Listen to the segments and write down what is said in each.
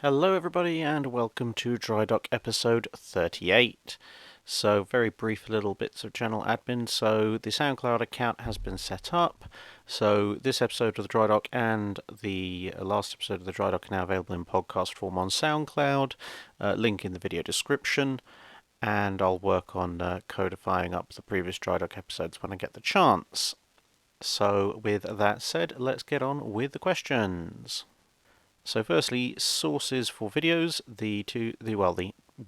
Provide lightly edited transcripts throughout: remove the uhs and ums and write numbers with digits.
Hello everybody and welcome to Drydock episode 38. So very brief little bits of channel admin. So the SoundCloud account has been set up. So this episode of the Drydock and the last episode of the Drydock are now available in podcast form on SoundCloud. Link in the video description. And I'll work on codifying up the previous Drydock episodes when I get the chance. So with that said, let's get on with the questions. So firstly, sources for videos. The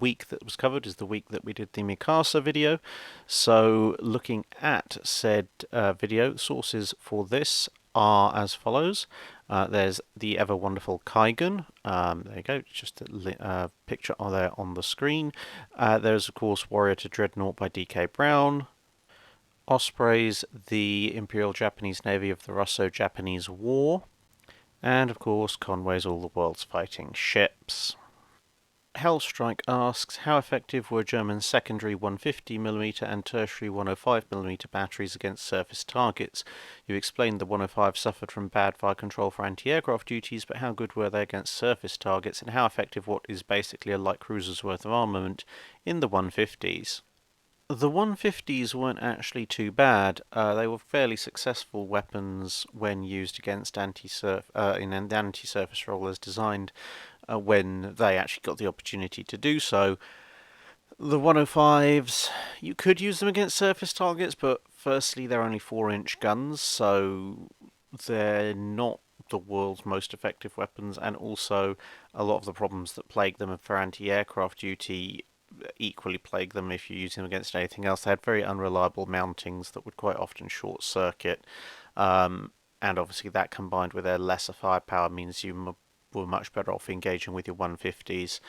week that was covered is the week that we did the Mikasa video. So looking at said video, sources for this are as follows. There's the ever wonderful Kaigen. There you go, just a picture there on the screen. There's of course Warrior to Dreadnought by D.K. Brown. Ospreys, the Imperial Japanese Navy of the Russo-Japanese War. And of course, Conway's All the World's Fighting Ships. Hellstrike asks, how effective were German secondary 150mm and tertiary 105mm batteries against surface targets? You explained the 105 suffered from bad fire control for anti-aircraft duties, but how good were they against surface targets, and how effective what is basically a light cruiser's worth of armament in the 150s? The 150s weren't actually too bad. They were fairly successful weapons when used against in the anti-surface role as designed when they actually got the opportunity to do so. The 105s, you could use them against surface targets, but firstly they're only 4-inch guns, so they're not the world's most effective weapons, and also a lot of the problems that plague them for anti-aircraft duty equally plague them if you're using them against anything else. They had very unreliable mountings that would quite often short circuit, and obviously that combined with their lesser firepower means you were much better off engaging with your 150s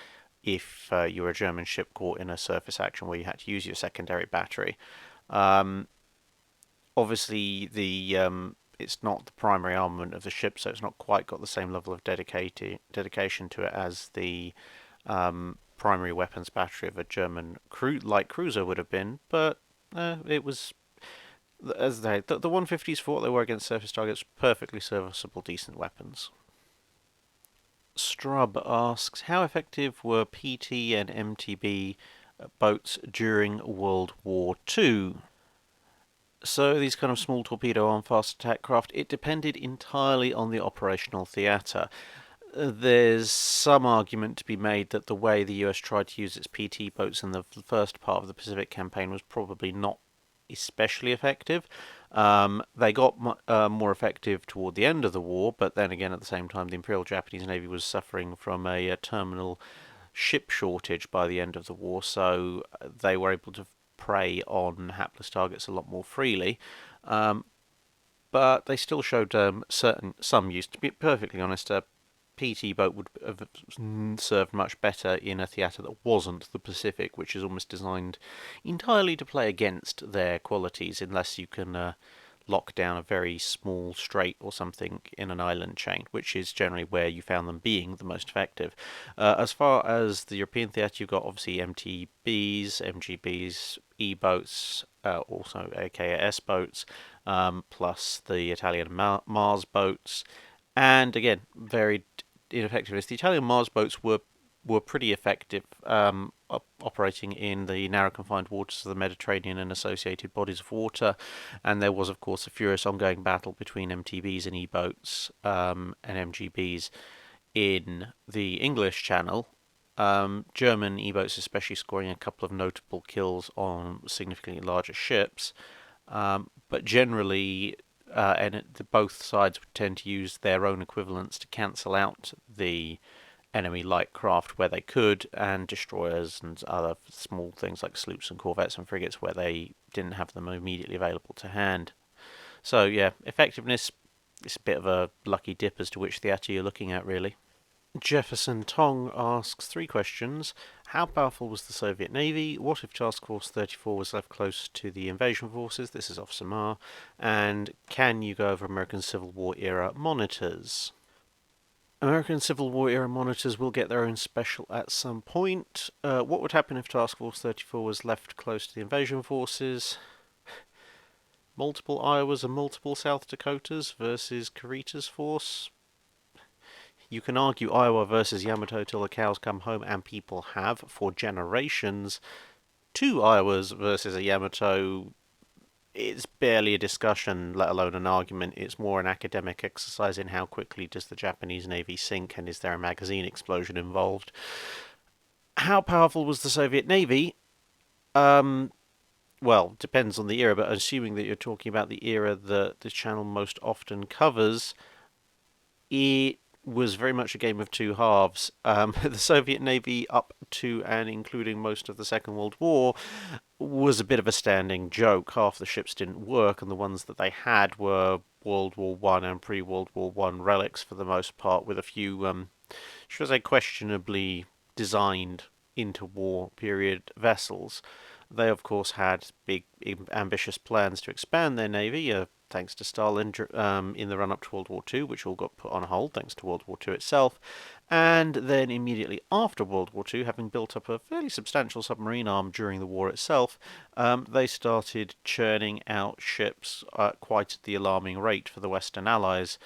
if you were a German ship caught in a surface action where you had to use your secondary battery. Obviously it's not the primary armament of the ship, so it's not quite got the same level of dedication to it as the primary weapons battery of a German light cruiser would have been, but it was, as the 150s for what they were against surface targets, perfectly serviceable, decent weapons. Strub asks, how effective were PT and MTB boats during World War II? So these kind of small torpedo arm fast attack craft, it depended entirely on the operational theatre. There's some argument to be made that the way the US tried to use its PT boats in the first part of the Pacific campaign was probably not especially effective. They got more effective toward the end of the war, but then again at the same time the Imperial Japanese Navy was suffering from a terminal ship shortage by the end of the war, so they were able to prey on hapless targets a lot more freely. But they still showed some use. To be perfectly honest, PT boat would have served much better in a theatre that wasn't the Pacific, which is almost designed entirely to play against their qualities, unless you can lock down a very small strait or something in an island chain, which is generally where you found them being the most effective. As far as the European theatre, you've got obviously MTBs, MGBs, E-boats, also aka S-boats, plus the Italian Mars boats, and again, very ineffectiveness. The Italian Mars boats were pretty effective, operating in the narrow confined waters of the Mediterranean and associated bodies of water, and there was of course a furious ongoing battle between MTBs and E-boats and MGBs in the English Channel. German E-boats especially scoring a couple of notable kills on significantly larger ships, but generally both sides would tend to use their own equivalents to cancel out the enemy light craft where they could, and destroyers and other small things like sloops and corvettes and frigates where they didn't have them immediately available to hand. So yeah, effectiveness is a bit of a lucky dip as to which theatre you're looking at, really. Jefferson Tong asks 3 questions. How powerful was the Soviet Navy? What if Task Force 34 was left close to the invasion forces? This is Officer Ma. And can you go over American Civil War era monitors? American Civil War era monitors will get their own special at some point. What would happen if Task Force 34 was left close to the invasion forces? Multiple Iowas and multiple South Dakotas versus Kurita's force? You can argue Iowa versus Yamato till the cows come home, and people have for generations. Two Iowas versus a Yamato, it's barely a discussion, let alone an argument. It's more an academic exercise in how quickly does the Japanese Navy sink, and is there a magazine explosion involved. How powerful was the Soviet Navy? Well, depends on the era, but assuming that you're talking about the era that this channel most often covers, it was very much a game of two halves. The Soviet Navy, up to and including most of the Second World War, was a bit of a standing joke. Half the ships didn't work, and the ones that they had were World War One and pre-World War One relics for the most part, with a few, should I say, questionably designed interwar period vessels. They, of course, had big, ambitious plans to expand their navy, thanks to Stalin, in the run-up to World War II, which all got put on hold thanks to World War II itself. And then immediately after World War II, having built up a fairly substantial submarine arm during the war itself, they started churning out ships at quite the alarming rate for the Western Allies,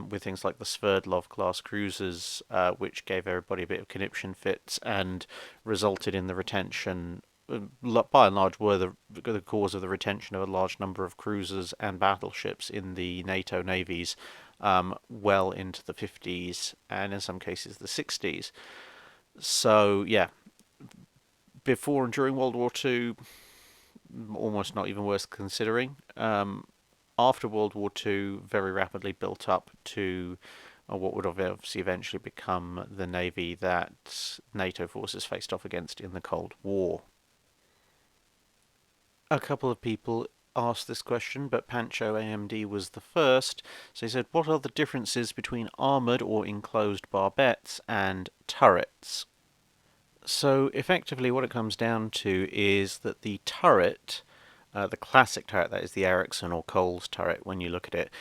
with things like the Sverdlov-class cruisers, which gave everybody a bit of conniption fits and resulted in the retention, by and large, were the cause of the retention of a large number of cruisers and battleships in the NATO navies, well into the 50s and in some cases the 60s. So, yeah, before and during World War II, almost not even worth considering. After World War II, very rapidly built up to what would obviously eventually become the navy that NATO forces faced off against in the Cold War. A couple of people asked this question, but Pancho AMD was the first. So he said, what are the differences between armoured or enclosed barbettes and turrets? So effectively what it comes down to is that the turret, the classic turret, that is the Ericsson or Coles turret when you look at it,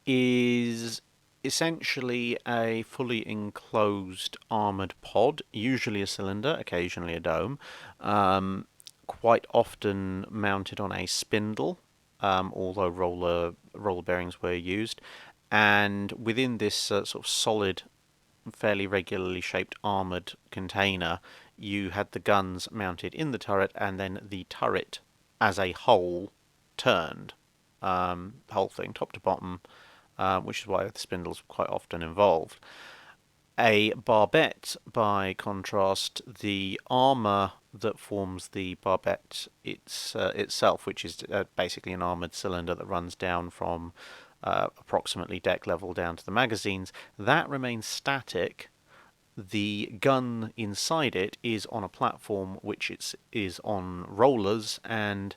is essentially a fully enclosed armoured pod, usually a cylinder, occasionally a dome, quite often mounted on a spindle, although roller bearings were used. And within this sort of solid, fairly regularly shaped armoured container, you had the guns mounted in the turret, and then the turret as a whole turned, the whole thing, top to bottom, which is why the spindles were quite often involved. A barbette, by contrast, the armour that forms the barbette itself, which is basically an armoured cylinder that runs down from approximately deck level down to the magazines, that remains static. The gun inside it is on a platform which is on rollers, and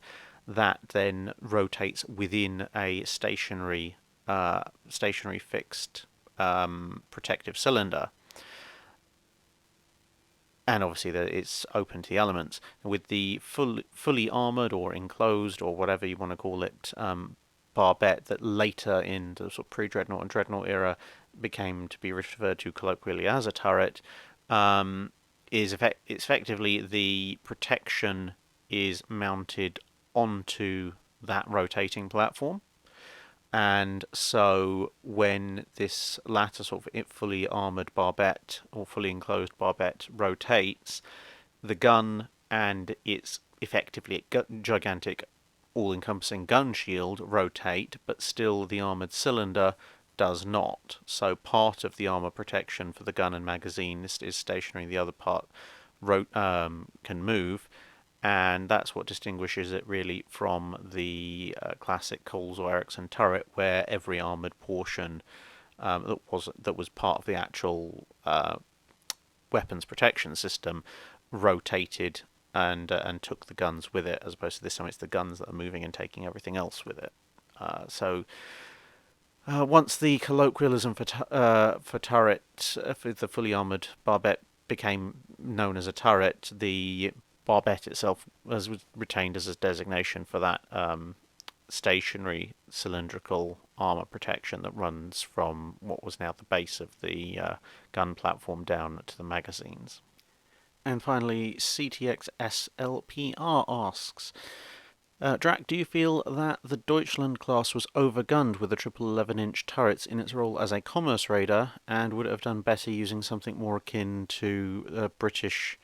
that then rotates within a stationary fixed protective cylinder. And obviously it's open to the elements. With the fully armoured or enclosed or whatever you want to call it, barbette, that later in the sort of pre-dreadnought and dreadnought era became to be referred to colloquially as a turret, it's effectively the protection is mounted onto that rotating platform. And so when this latter sort of fully armoured barbette or fully enclosed barbette rotates, the gun and its effectively gigantic all-encompassing gun shield rotate, but still the armoured cylinder does not. So part of the armour protection for the gun and magazine is stationary, the other part can move. And that's what distinguishes it really from the classic Coles or Ericsson turret, where every armoured portion that was part of the actual weapons protection system rotated and took the guns with it, as opposed to this time it's the guns that are moving and taking everything else with it. Once the colloquialism for turret, for the fully armoured barbette, became known as a turret, the barbette itself was retained as a designation for that stationary cylindrical armour protection that runs from what was now the base of the gun platform down to the magazines. And finally, CTX SLPR asks, Drac, do you feel that the Deutschland class was overgunned with the triple 11-inch turrets in its role as a commerce raider, and would it have done better using something more akin to British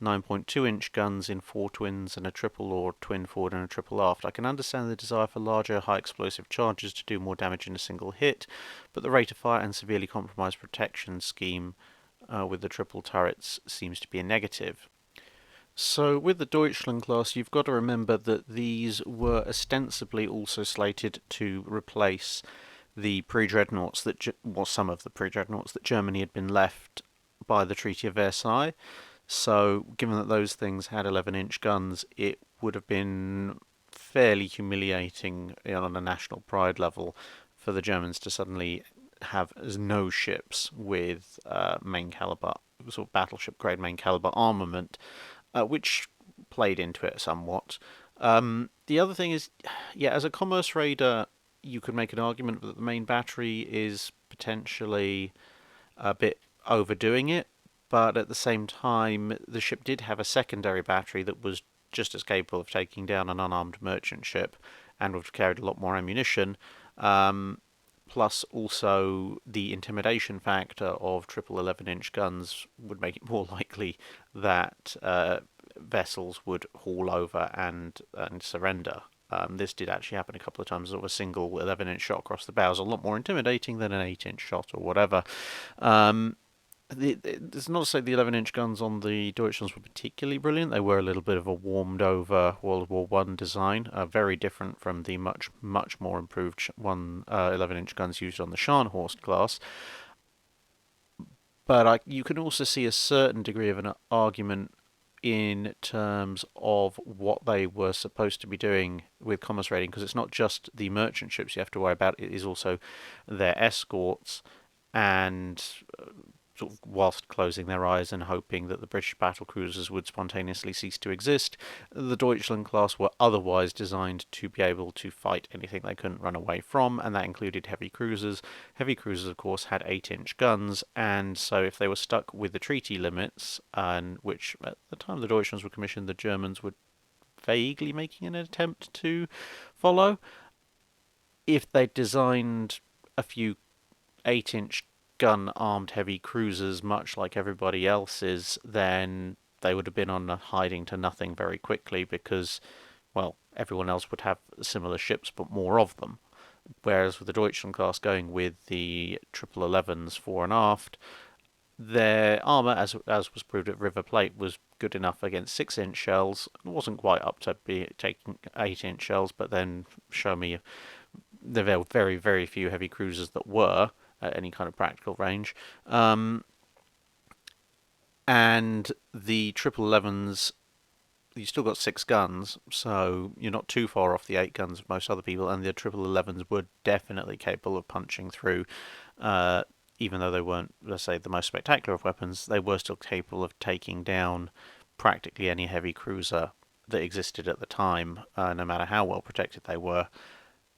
9.2-inch guns in four twins and a triple, or twin forward and a triple aft? I can understand the desire for larger, high-explosive charges to do more damage in a single hit, but the rate of fire and severely compromised protection scheme with the triple turrets seems to be a negative. So with the Deutschland class, you've got to remember that these were ostensibly also slated to replace the pre-dreadnoughts some of the pre-dreadnoughts that Germany had been left by the Treaty of Versailles. So given that those things had 11-inch guns, it would have been fairly humiliating on a national pride level for the Germans to suddenly have no ships with main caliber, sort of battleship grade main caliber armament, which played into it somewhat. The other thing is, yeah, as a commerce raider, you could make an argument that the main battery is potentially a bit overdoing it, but at the same time, the ship did have a secondary battery that was just as capable of taking down an unarmed merchant ship and would have carried a lot more ammunition. Plus, also the intimidation factor of triple 11-inch guns would make it more likely that vessels would haul over and surrender. This did actually happen a couple of times. Sort of a single 11-inch shot across the bow is a lot more intimidating than an 8-inch shot or whatever. It's not to say the 11-inch guns on the Deutschlands were particularly brilliant. They were a little bit of a warmed-over World War One design, very different from the much more improved 11-inch guns used on the Scharnhorst class. But you can also see a certain degree of an argument in terms of what they were supposed to be doing with commerce raiding, because it's not just the merchant ships you have to worry about, it is also their escorts, and sort of whilst closing their eyes and hoping that the British battle cruisers would spontaneously cease to exist, the Deutschland class were otherwise designed to be able to fight anything they couldn't run away from, and that included heavy cruisers. Heavy cruisers, of course, had 8-inch guns, and so if they were stuck with the treaty limits, and which at the time the Deutschlands were commissioned, the Germans were vaguely making an attempt to follow, if they designed a few 8-inch gun armed heavy cruisers much like everybody else's, then they would have been on a hiding to nothing very quickly, because, well, everyone else would have similar ships but more of them. Whereas with the Deutschland class going with the triple 11s fore and aft, their armour, as was proved at River Plate, was good enough against 6-inch shells. It wasn't quite up to be taking 8-inch shells, but then show me there were very, very few heavy cruisers that were at any kind of practical range. And the triple 11s, you still got 6 guns, so you're not too far off the 8 guns of most other people, and the triple 11s were definitely capable of punching through. Even though they weren't, let's say, the most spectacular of weapons, they were still capable of taking down practically any heavy cruiser that existed at the time, no matter how well protected they were.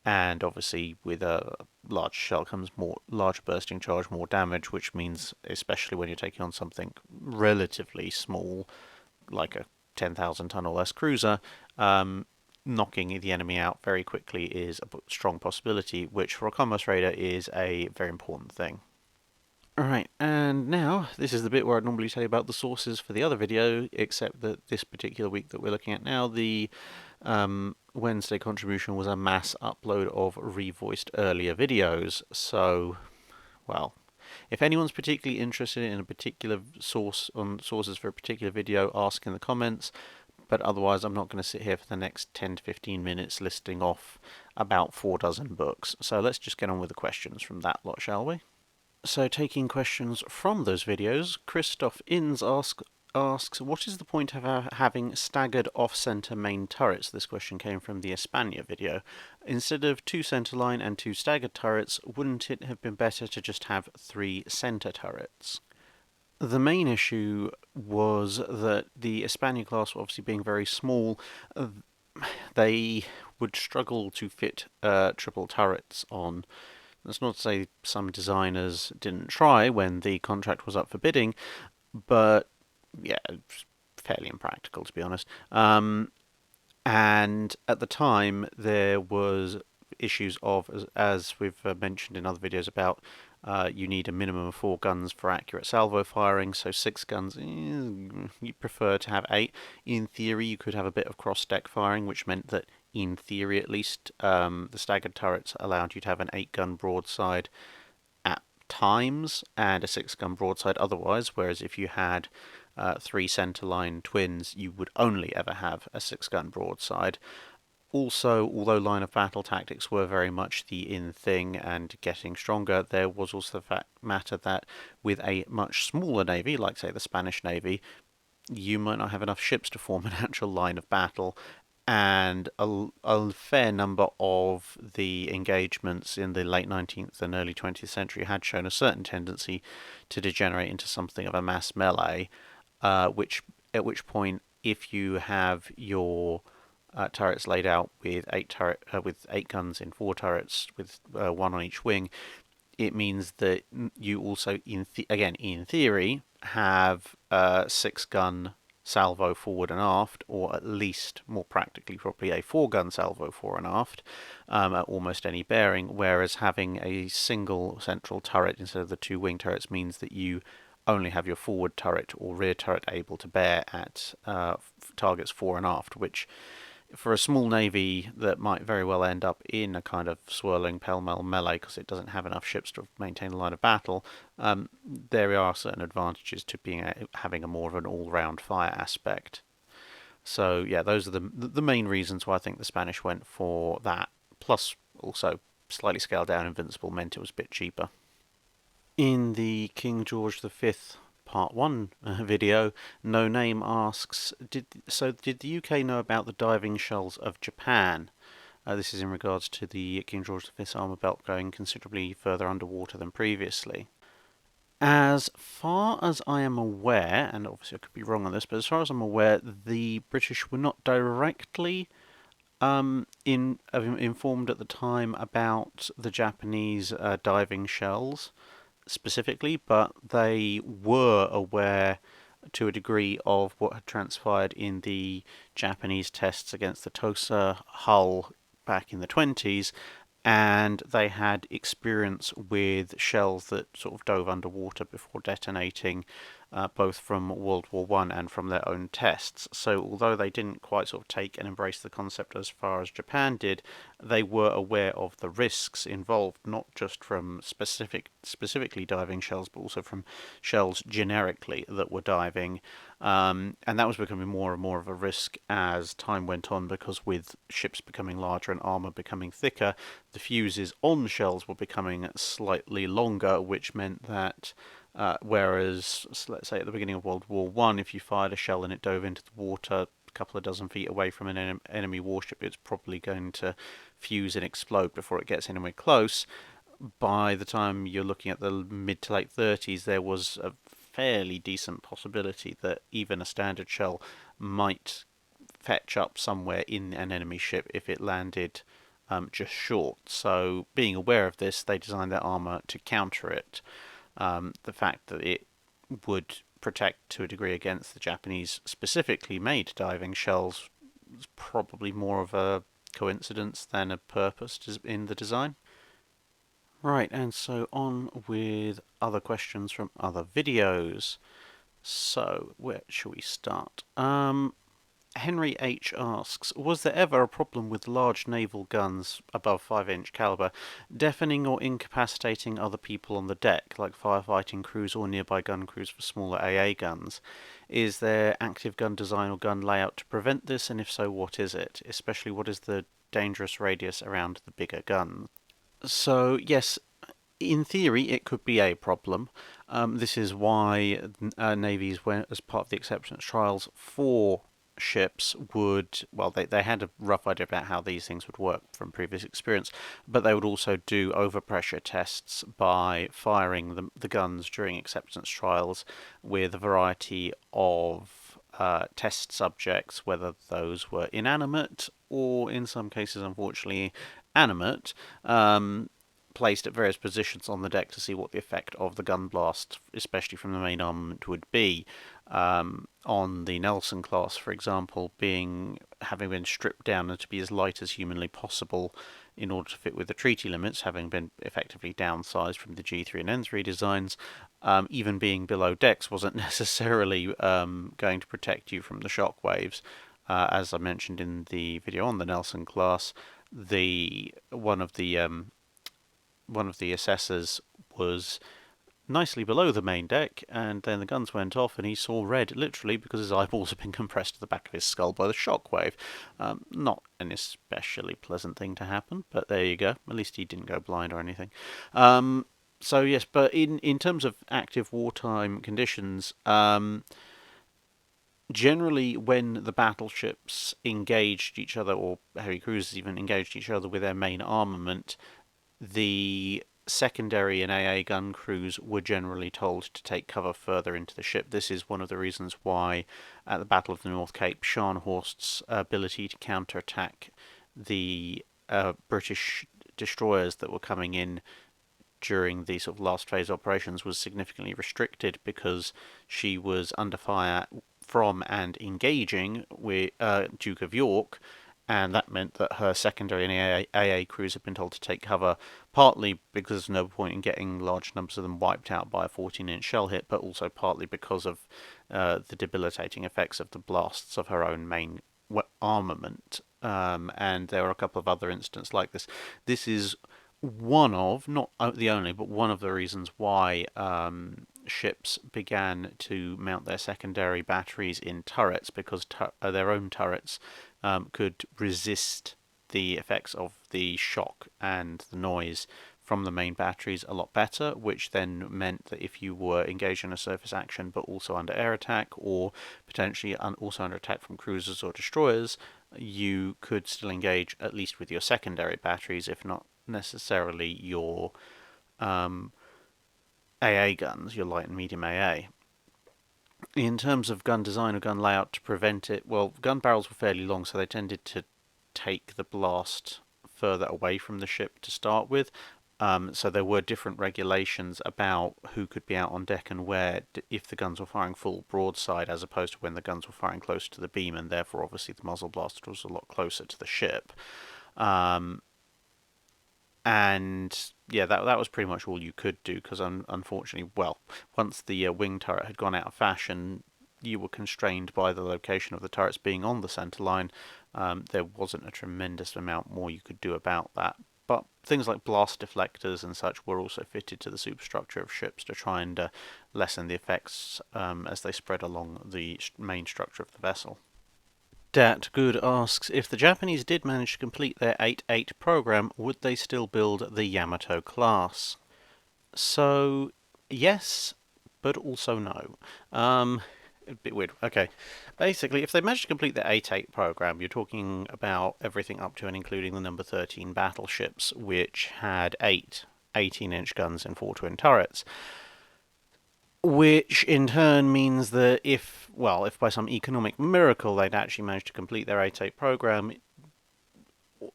And obviously, with a large shell comes more large bursting charge, more damage, which means, especially when you're taking on something relatively small, like a 10,000 ton or less cruiser, knocking the enemy out very quickly is a strong possibility, which for a commerce raider is a very important thing. Alright, and now this is the bit where I'd normally tell you about the sources for the other video, except that this particular week that we're looking at now, the Wednesday contribution was a mass upload of revoiced earlier videos. So, well, if anyone's particularly interested in a particular sources for a particular video, ask in the comments. But otherwise, I'm not going to sit here for the next 10 to 15 minutes listing off about 4 dozen books. So let's just get on with the questions from that lot, shall we? So, taking questions from those videos, Christoph Inns asks, what is the point of having staggered off-centre main turrets? This question came from the Espana video. Instead of 2 centreline and 2 staggered turrets, wouldn't it have been better to just have 3 centre turrets? The main issue was that the Espana class, obviously being very small, they would struggle to fit triple turrets on. That's not to say some designers didn't try when the contract was up for bidding, but yeah, it's fairly impractical, to be honest. And at the time, there was issues of, as we've mentioned in other videos about, you need a minimum of 4 guns for accurate salvo firing, so 6 guns, you prefer to have 8. In theory, you could have a bit of cross-deck firing, which meant that, in theory at least, the staggered turrets allowed you to have an 8-gun broadside at times and a 6-gun broadside otherwise, whereas if you had 3 centerline twins, you would only ever have a 6-gun broadside. Also, although line of battle tactics were very much the in thing and getting stronger, there was also the matter that with a much smaller navy, like say the Spanish Navy, you might not have enough ships to form an actual line of battle, and a fair number of the engagements in the late 19th and early 20th century had shown a certain tendency to degenerate into something of a mass melee, at which point, if you have your turrets laid out with with 8 guns in 4 turrets with 1 on each wing, it means that you also, again in theory, have a 6-gun salvo forward and aft, or at least, more practically, probably a 4-gun salvo fore and aft at almost any bearing, whereas having a single central turret instead of the 2 wing turrets means that you only have your forward turret or rear turret able to bear at targets fore and aft, which for a small navy that might very well end up in a kind of swirling pell-mell melee because it doesn't have enough ships to maintain a line of battle, there are certain advantages to having a more of an all-round fire aspect. So yeah, those are the main reasons why I think the Spanish went for that. Plus, also slightly scaled down Invincible meant it was a bit cheaper. In the King George V Part 1 video, No Name asks, did the UK know about the diving shells of Japan? This is in regards to the King George V armour belt going considerably further underwater than previously. As far as I am aware, and obviously I could be wrong on this, but as far as I'm aware, the British were not directly informed at the time about the Japanese diving shells specifically, but they were aware to a degree of what had transpired in the Japanese tests against the Tosa hull back in the 20s, and they had experience with shells that sort of dove underwater before detonating, both from World War I and from their own tests. So although they didn't quite sort of take and embrace the concept as far as Japan did, they were aware of the risks involved, not just from specifically diving shells, but also from shells generically that were diving. And that was becoming more and more of a risk as time went on, because with ships becoming larger and armour becoming thicker, the fuses on shells were becoming slightly longer, which meant that whereas, let's say at the beginning of World War I, if you fired a shell and it dove into the water a couple of dozen feet away from an enemy warship, it's probably going to fuse and explode before it gets anywhere close. By the time you're looking at the mid to late 30s, there was a fairly decent possibility that even a standard shell might fetch up somewhere in an enemy ship if it landed just short. So being aware of this, they designed their armour to counter it. The fact that it would protect to a degree against the Japanese specifically made diving shells is probably more of a coincidence than a purpose in the design. Right, and so on with other questions from other videos. So, where shall we start? Henry H. asks, was there ever a problem with large naval guns above 5-inch caliber deafening or incapacitating other people on the deck, like firefighting crews or nearby gun crews for smaller AA guns? Is there active gun design or gun layout to prevent this, and if so, what is it? Especially, what is the dangerous radius around the bigger guns? So, yes, in theory, it could be a problem. This is why navies went, as part of the acceptance trials for ships, they had a rough idea about how these things would work from previous experience, but they would also do overpressure tests by firing the guns during acceptance trials with a variety of test subjects, whether those were inanimate or, in some cases, unfortunately, animate, placed at various positions on the deck to see what the effect of the gun blast, especially from the main armament, would be. On the Nelson class, for example, having been stripped down and to be as light as humanly possible in order to fit with the treaty limits, having been effectively downsized from the G3 and N3 designs, even being below decks wasn't necessarily going to protect you from the shock waves. As I mentioned in the video on the Nelson class, one of the assessors was nicely below the main deck, and then the guns went off and he saw red, literally, because his eyeballs had been compressed to the back of his skull by the shockwave. Not an especially pleasant thing to happen, but there you go. At least he didn't go blind or anything. So yes, but in terms of active wartime conditions, generally when the battleships engaged each other, or heavy cruisers even engaged each other with their main armament, the secondary and AA gun crews were generally told to take cover further into the ship. This is one of the reasons why, at the Battle of the North Cape, Scharnhorst's ability to counterattack the British destroyers that were coming in during the sort of last phase operations was significantly restricted, because she was under fire from and engaging with Duke of York, and that meant that her secondary and AA crews had been told to take cover, partly because there's no point in getting large numbers of them wiped out by a 14-inch shell hit, but also partly because of the debilitating effects of the blasts of her own main armament. And there are a couple of other incidents like this. This is one of, not the only, but one of the reasons why ships began to mount their secondary batteries in turrets, because their own turrets could resist the effects of the shock and the noise from the main batteries a lot better, which then meant that if you were engaged in a surface action but also under air attack, or potentially also under attack from cruisers or destroyers, you could still engage at least with your secondary batteries, if not necessarily your AA guns, your light and medium AA. In terms of gun design or gun layout to prevent it, well, gun barrels were fairly long, so they tended to take the blast further away from the ship to start with. So there were different regulations about who could be out on deck and where, if the guns were firing full broadside, as opposed to when the guns were firing close to the beam, and therefore obviously the muzzle blaster was a lot closer to the ship. And yeah, that was pretty much all you could do, because unfortunately, well, once the wing turret had gone out of fashion, you were constrained by the location of the turrets being on the centre line. There wasn't a tremendous amount more you could do about that. But things like blast deflectors and such were also fitted to the superstructure of ships to try and lessen the effects as they spread along the main structure of the vessel. Dat Good asks, if the Japanese did manage to complete their 8-8 program, would they still build the Yamato class? So, yes, but also no. A bit weird. Okay. Basically, if they managed to complete their 8-8 program, you're talking about everything up to and including the number 13 battleships, which had 8 18-inch guns and 4 twin turrets. Which in turn means that if by some economic miracle they'd actually managed to complete their 8-8 program,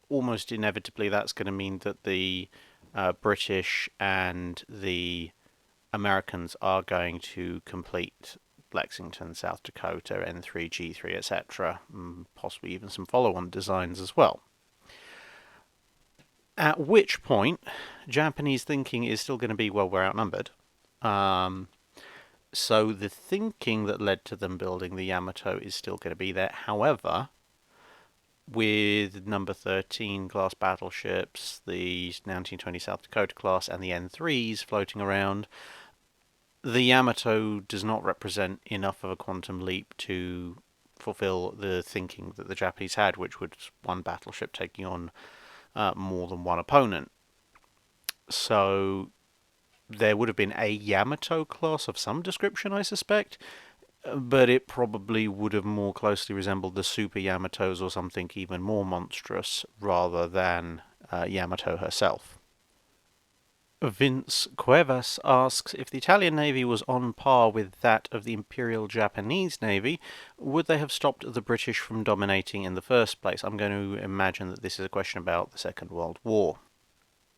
almost inevitably that's going to mean that the British and the Americans are going to complete Lexington, South Dakota, N3, G3, etc., possibly even some follow-on designs as well. At which point, Japanese thinking is still going to be, well, we're outnumbered. So the thinking that led to them building the Yamato is still going to be there. However, with number 13 class battleships, the 1920 South Dakota class, and the N3s floating around, the Yamato does not represent enough of a quantum leap to fulfill the thinking that the Japanese had, which was one battleship taking on more than one opponent. So there would have been a Yamato class of some description, I suspect, but it probably would have more closely resembled the Super Yamatos or something even more monstrous, rather than Yamato herself. Vince Cuevas asks, if the Italian Navy was on par with that of the Imperial Japanese Navy, would they have stopped the British from dominating in the first place? I'm going to imagine that this is a question about the Second World War.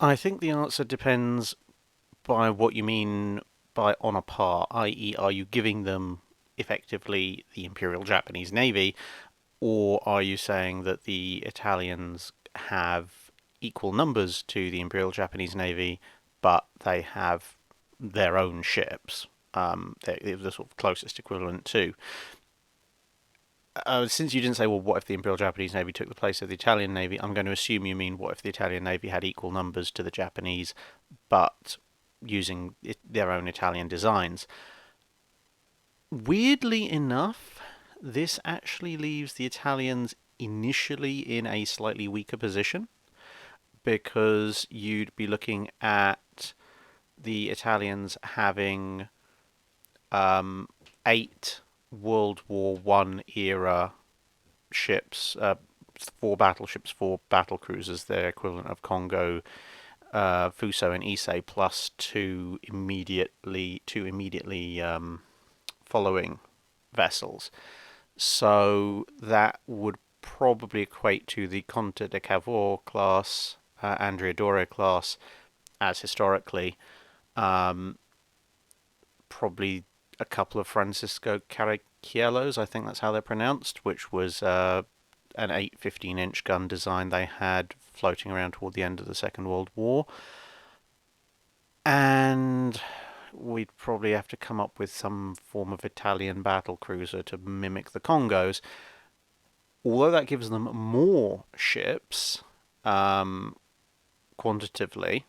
I think the answer depends by what you mean by on a par, i.e. are you giving them effectively the Imperial Japanese Navy, or are you saying that the Italians have equal numbers to the Imperial Japanese Navy, but they have their own ships? They're the sort of closest equivalent to. Since you didn't say, well, what if the Imperial Japanese Navy took the place of the Italian Navy, I'm going to assume you mean what if the Italian Navy had equal numbers to the Japanese, but using their own Italian designs. Weirdly enough, this actually leaves the Italians initially in a slightly weaker position, because you'd be looking at the Italians having 8 World War One era ships, 4 battleships, 4 battle cruisers, their equivalent of Congo, Fuso, and Issei, plus two immediately following vessels. So that would probably equate to the Conte de Cavour class, Andrea class, as historically. Probably a couple of Francisco Carachiellos, I think that's how they're pronounced, which was an 8 15-inch gun design they had floating around toward the end of the Second World War. And we'd probably have to come up with some form of Italian battle cruiser to mimic the Congos. Although that gives them more ships, quantitatively,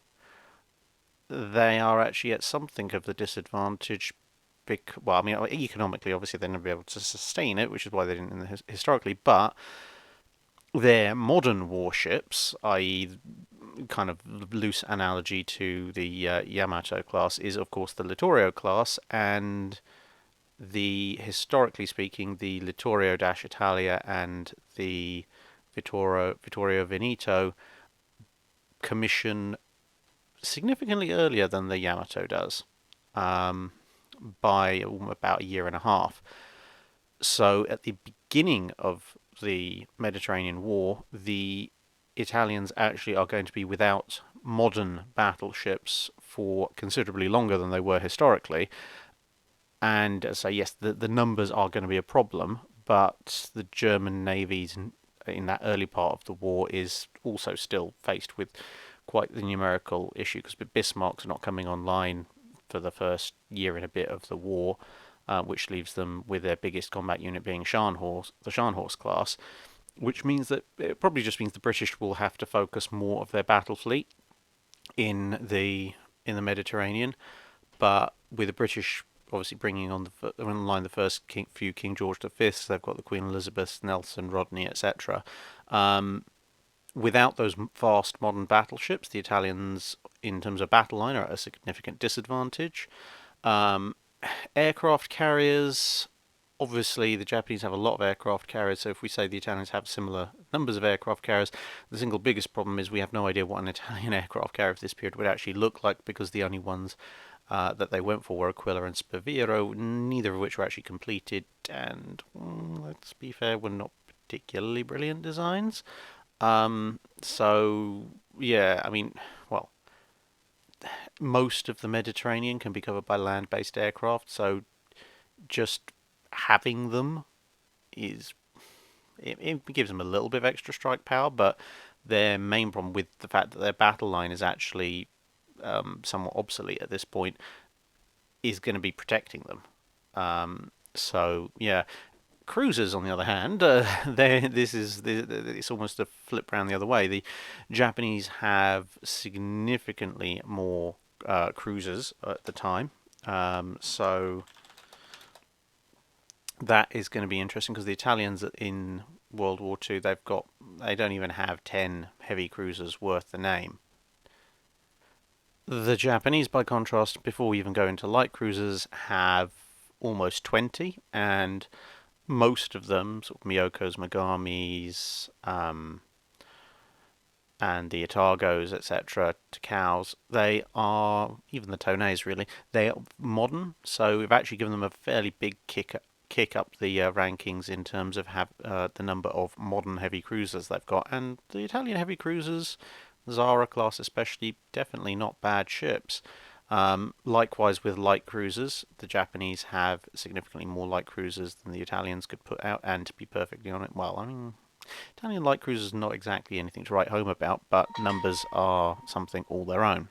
they are actually at something of the disadvantage. Well, I mean, economically, obviously, they're never be able to sustain it, which is why they didn't historically. But their modern warships, i.e., kind of loose analogy to the Yamato class, is of course the Littorio class, and historically speaking, the Littorio-Italia and the Vittorio Veneto commission significantly earlier than the Yamato does, by about a year and a half. So at the beginning of the Mediterranean War, the Italians actually are going to be without modern battleships for considerably longer than they were historically. And so, yes, the numbers are going to be a problem, but the German navies in that early part of the war is also still faced with quite the numerical issue, because Bismarck's not coming online for the first year and a bit of the war, which leaves them with their biggest combat unit being the Scharnhorst class, which means that it probably just means the British will have to focus more of their battle fleet in the Mediterranean. But with the British obviously bringing online the first few King George V's, they've got the Queen Elizabeth, Nelson, Rodney, etc. Without those fast modern battleships, the Italians, in terms of battle line, are at a significant disadvantage. Aircraft carriers, obviously the Japanese have a lot of aircraft carriers, so if we say the Italians have similar numbers of aircraft carriers, the single biggest problem is we have no idea what an Italian aircraft carrier of this period would actually look like, because the only ones that they went for were Aquila and Spervero, neither of which were actually completed, and let's be fair, were not particularly brilliant designs. So, yeah, I mean, well, most of the Mediterranean can be covered by land-based aircraft, so just having them it gives them a little bit of extra strike power, but their main problem, with the fact that their battle line is actually somewhat obsolete at this point, is going to be protecting them. So yeah, cruisers, on the other hand, it's almost a flip round the other way. The Japanese have significantly more cruisers at the time, so that is going to be interesting, because the Italians in World War II, they don't even have 10 heavy cruisers worth the name. The Japanese, by contrast, before we even go into light cruisers, have almost 20, and most of them, sort of Miyokos, Megamis, and the Atagos, etc., Takaos, they are, even the Toneis really, they are modern, so we've actually given them a fairly big kick up the rankings in terms of the number of modern heavy cruisers they've got. And the Italian heavy cruisers, Zara class especially, definitely not bad ships. Likewise with light cruisers, the Japanese have significantly more light cruisers than the Italians could put out, and to be perfectly honest, well, I mean, Italian light cruisers are not exactly anything to write home about, but numbers are something all their own.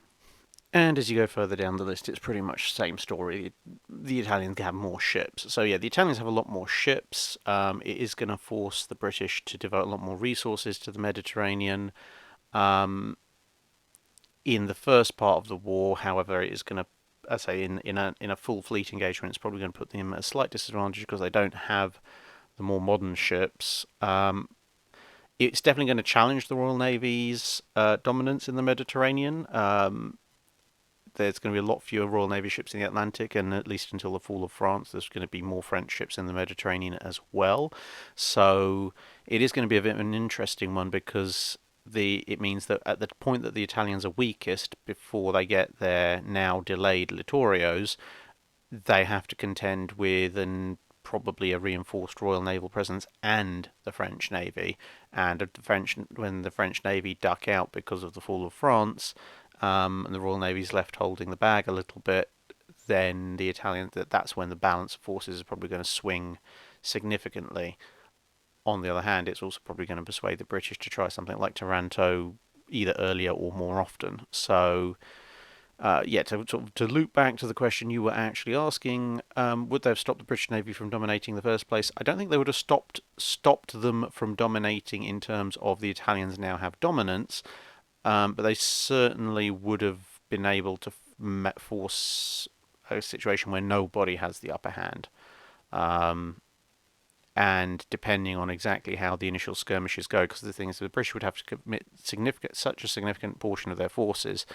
And as you go further down the list, it's pretty much the same story. The Italians have more ships. So yeah, the Italians have a lot more ships. It is going to force the British to devote a lot more resources to the Mediterranean. Um, in the first part of the war, however, it is going to, I say, in a full fleet engagement, it's probably going to put them at a slight disadvantage because they don't have the more modern ships. It's definitely going to challenge the Royal Navy's dominance in the Mediterranean. There's going to be a lot fewer Royal Navy ships in the Atlantic, and at least until the fall of France, there's going to be more French ships in the Mediterranean as well. So it is going to be a bit of an interesting one because it means that at the point that the Italians are weakest, before they get their now delayed littorios, they have to contend with probably a reinforced Royal Naval presence and the French Navy. And when the French Navy duck out because of the fall of France, and the Royal Navy's left holding the bag a little bit, then the Italians, that's when the balance of forces is probably going to swing significantly. On the other hand, it's also probably going to persuade the British to try something like Taranto either earlier or more often. So, to loop back to the question you were actually asking, would they have stopped the British Navy from dominating in the first place? I don't think they would have stopped them from dominating in terms of the Italians now have dominance. But they certainly would have been able to force a situation where nobody has the upper hand. And depending on exactly how the initial skirmishes go, because the thing is, the British would have to commit such a significant portion of their forces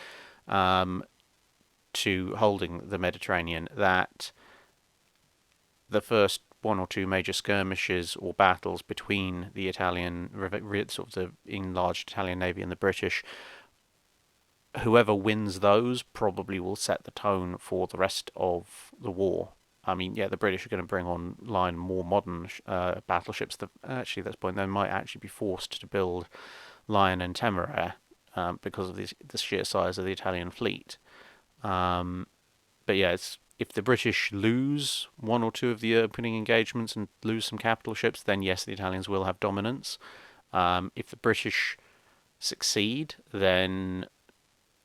to holding the Mediterranean that the first one or two major skirmishes or battles between the Italian, sort of the enlarged Italian Navy and the British, whoever wins those probably will set the tone for the rest of the war. I mean, yeah, the British are going to bring online more modern battleships. Actually, at this point, they might actually be forced to build Lion and Temeraire because of the sheer size of the Italian fleet. But yeah, if the British lose one or two of the opening engagements and lose some capital ships, then yes, the Italians will have dominance. If the British succeed, then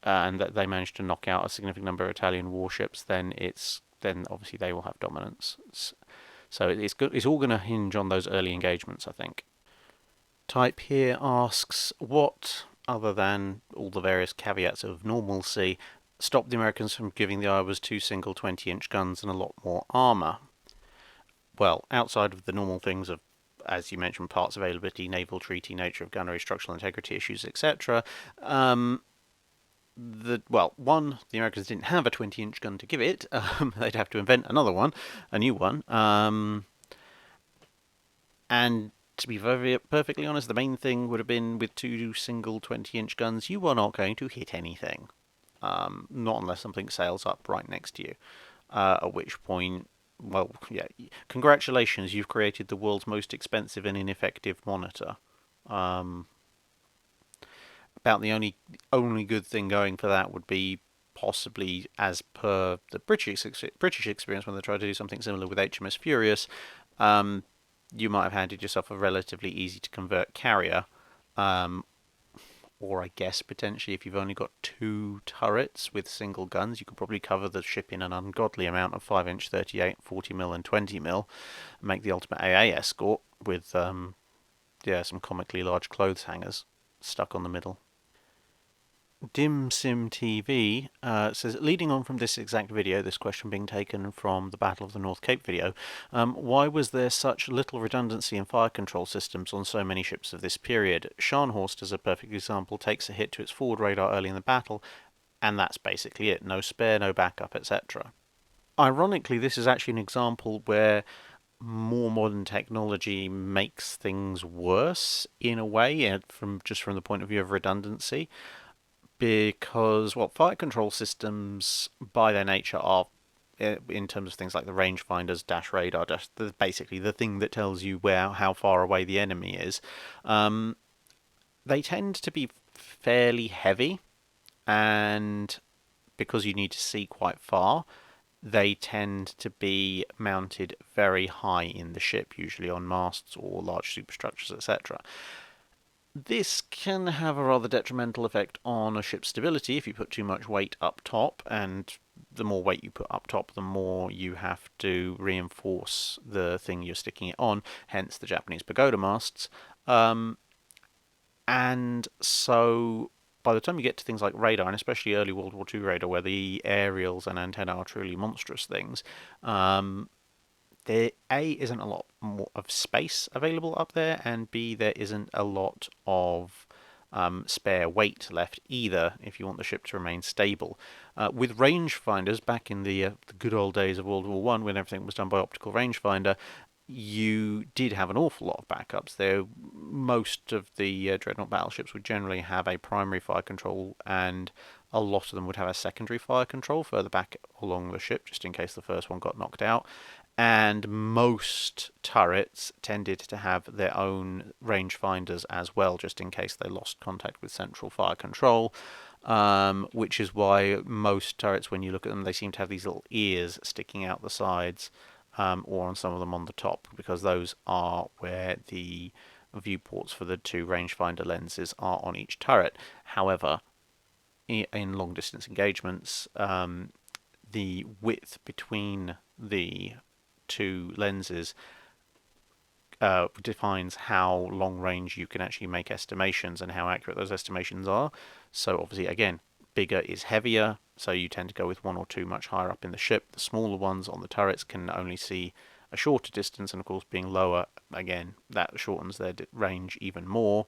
and that they manage to knock out a significant number of Italian warships, then obviously they will have dominance. So it's all going to hinge on those early engagements, I think. Type here asks, what, other than all the various caveats of normalcy, stopped the Americans from giving the Iowas two single 20-inch guns and a lot more armour? Well, outside of the normal things of, as you mentioned, parts availability, naval treaty, nature of gunnery, structural integrity issues, etc., the Americans didn't have a 20-inch gun to give it. They'd have to invent another one, a new one. And to be perfectly honest, the main thing would have been with two single 20-inch guns, you are not going to hit anything. Not unless something sails up right next to you. At which point, well, yeah, congratulations, you've created the world's most expensive and ineffective monitor. About the only good thing going for that would be possibly, as per the British experience when they tried to do something similar with HMS Furious, you might have handed yourself a relatively easy to convert carrier, or I guess potentially if you've only got two turrets with single guns, you could probably cover the ship in an ungodly amount of 5-inch 38, 40mm and 20mm, and make the ultimate AA escort with some comically large clothes hangers stuck on the middle. Dim Sim TV says, leading on from this exact video, this question being taken from the Battle of the North Cape video, why was there such little redundancy in fire control systems on so many ships of this period? Scharnhorst, as a perfect example, takes a hit to its forward radar early in the battle, and that's basically it. No spare, no backup, etc. Ironically, this is actually an example where more modern technology makes things worse in a way, from the point of view of redundancy. Because, well, fire control systems by their nature are, in terms of things like the rangefinders, dash radar, basically the thing that tells you how far away the enemy is, they tend to be fairly heavy, and because you need to see quite far, they tend to be mounted very high in the ship, usually on masts or large superstructures, etc. This can have a rather detrimental effect on a ship's stability if you put too much weight up top, and the more weight you put up top, the more you have to reinforce the thing you're sticking it on, hence the Japanese pagoda masts. And so by the time you get to things like radar, and especially early World War II radar, where the aerials and antennae are truly monstrous things, there isn't a lot more of space available up there, and B, there isn't a lot of spare weight left either if you want the ship to remain stable. With rangefinders, back in the good old days of World War One, when everything was done by optical rangefinder, you did have an awful lot of backups there. Most of the dreadnought battleships would generally have a primary fire control, and a lot of them would have a secondary fire control further back along the ship, just in case the first one got knocked out. And most turrets tended to have their own rangefinders as well, just in case they lost contact with central fire control. Which is why most turrets, when you look at them, they seem to have these little ears sticking out the sides, or on some of them on the top, because those are where the viewports for the two rangefinder lenses are on each turret. However, in long distance engagements, the width between the two lenses defines how long range you can actually make estimations and how accurate those estimations are. So obviously, again, bigger is heavier, so you tend to go with one or two much higher up in the ship. The smaller ones on the turrets can only see a shorter distance, and of course being lower, again, that shortens their range even more.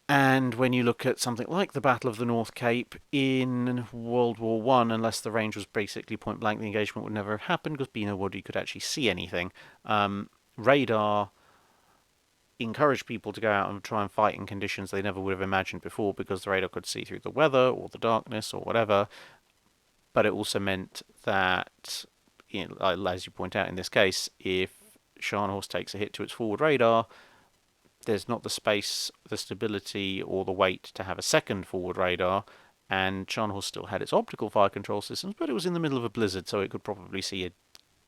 And when you look at something like the Battle of the North Cape in World War One, unless the range was basically point blank, the engagement would never have happened because nobody could actually see anything. Radar encouraged people to go out and try and fight in conditions they never would have imagined before, because the radar could see through the weather or the darkness or whatever. But it also meant that, as you point out in this case, if Scharnhorst takes a hit to its forward radar, there's not the space, the stability, or the weight to have a second forward radar, and Scharnhorst still had its optical fire control systems, but it was in the middle of a blizzard, so it could probably see a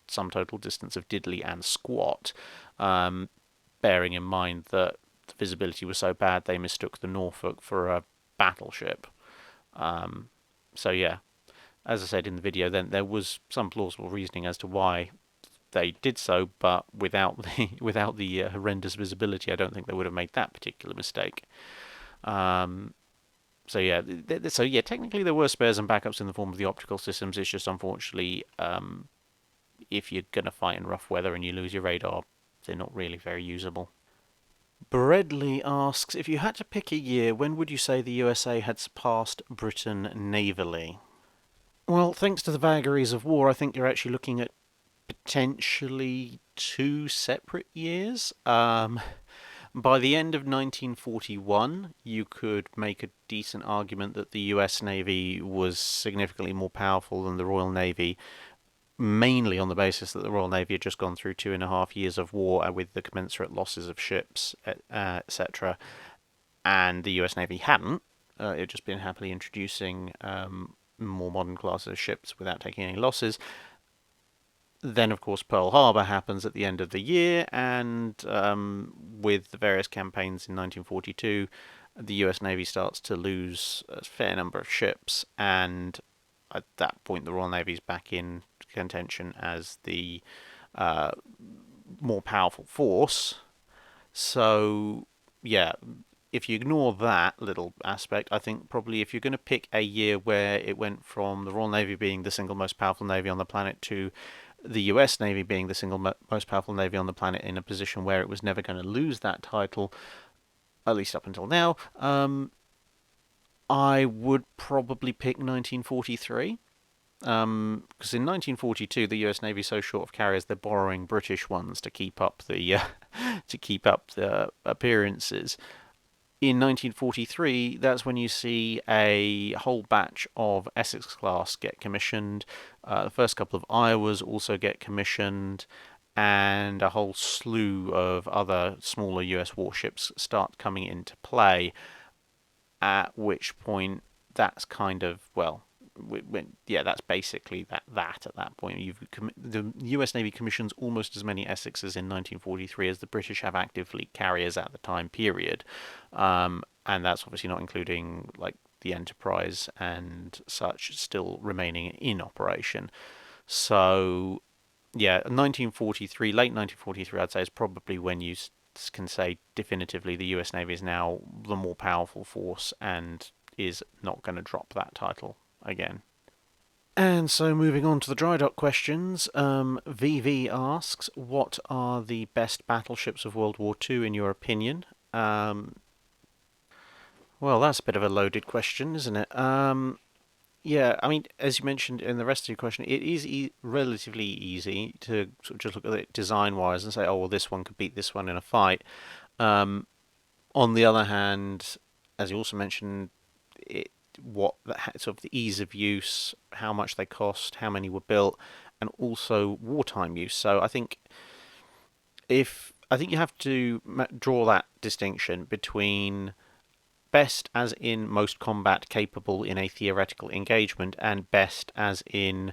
sum total distance of diddly and squat, bearing in mind that the visibility was so bad they mistook the Norfolk for a battleship. So yeah, as I said in the video, then there was some plausible reasoning as to why they did so, but without the horrendous visibility, I don't think they would have made that particular mistake. So yeah, technically there were spares and backups in the form of the optical systems. It's just unfortunately, if you're going to fight in rough weather and you lose your radar, they're not really very usable. Bredley asks, if you had to pick a year, when would you say the USA had surpassed Britain navally? Well, thanks to the vagaries of war, I think you're actually looking at potentially two separate years. By the end of 1941, you could make a decent argument that the US Navy was significantly more powerful than the Royal Navy, mainly on the basis that the Royal Navy had just gone through 2.5 years of war with the commensurate losses of ships, etc., and the US Navy hadn't. It had just been happily introducing more modern classes of ships without taking any losses. Then, of course, Pearl Harbor happens at the end of the year, and with the various campaigns in 1942, the US Navy starts to lose a fair number of ships, and at that point, the Royal Navy's back in contention as the more powerful force. So, yeah, if you ignore that little aspect, I think probably if you're going to pick a year where it went from the Royal Navy being the single most powerful navy on the planet to the US Navy being the single most powerful navy on the planet in a position where it was never going to lose that title, at least up until now, I would probably pick 1943. Because in 1942 the US Navy is so short of carriers they're borrowing British ones to keep up the appearances. In 1943, that's when you see a whole batch of Essex class get commissioned. The first couple of Iowas also get commissioned, and a whole slew of other smaller US warships start coming into play. At which point that's kind of, well, yeah, that's basically that at that point. The U.S. Navy commissions almost as many Essexes in 1943 as the British have active fleet carriers at the time period, and that's obviously not including like the Enterprise and such still remaining in operation. So yeah, 1943, late 1943, I'd say is probably when you can say definitively the U.S. Navy is now the more powerful force and is not going to drop that title again. And so moving on to the Drydock questions, VV asks, what are the best battleships of World War II in your opinion? Well, that's a bit of a loaded question, isn't it? Yeah, I mean, as you mentioned in the rest of your question, it is relatively easy to sort of just look at it design-wise and say, oh, well, this one could beat this one in a fight. On the other hand, as you also mentioned, what sort of the ease of use, how much they cost, how many were built, and also wartime use. So I think you have to draw that distinction between best as in most combat capable in a theoretical engagement and best as in